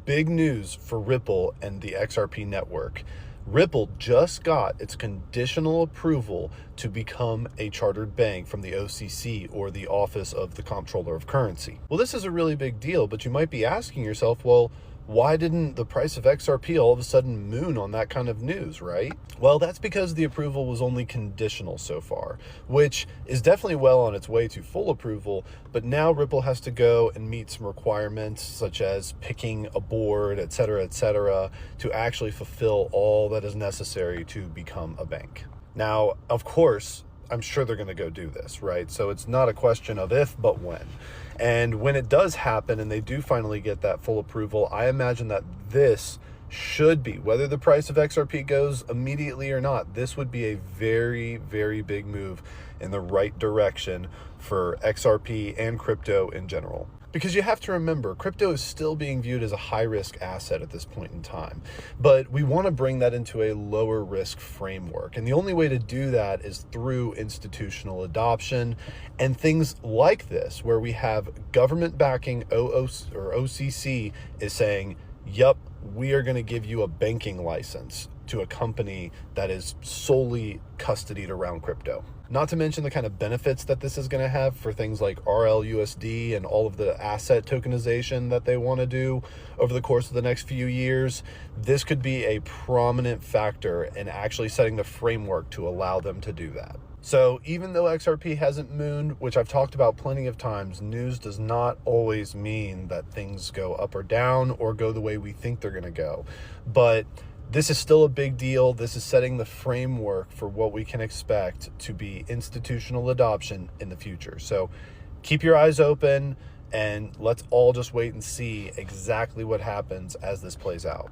Big news for Ripple and the XRP network. Ripple just got its conditional approval to become a chartered bank from the OCC, or the Office of the Comptroller of Currency. Well, this is a really big deal, but you might be asking yourself, well, why didn't the price of XRP all of a sudden moon on that kind of news, right? Well, that's because the approval was only conditional so far, which is definitely well on its way to full approval, but now Ripple has to go and meet some requirements such as picking a board, et cetera, to actually fulfill all that is necessary to become a bank. Now, of course, I'm sure they're going to go do this, right? So it's not a question of if, but when. And when it does happen and they do finally get that full approval, I imagine that this should be, whether the price of XRP goes immediately or not, this would be a very, very big move in the right direction for XRP and crypto in general. Because you have to remember, crypto is still being viewed as a high-risk asset at this point in time. But we want to bring that into a lower risk framework. And the only way to do that is through institutional adoption and things like this, where we have government backing. OCC is saying, yep, we are going to give you a banking license to a company that is solely custodied around crypto. Not to mention the kind of benefits that this is going to have for things like RLUSD and all of the asset tokenization that they want to do over the course of the next few years. This could be a prominent factor in actually setting the framework to allow them to do that. So even though XRP hasn't mooned, which I've talked about plenty of times, news does not always mean that things go up or down or go the way we think they're going to go. But this is still a big deal. This is setting the framework for what we can expect to be institutional adoption in the future. So keep your eyes open and let's all just wait and see exactly what happens as this plays out.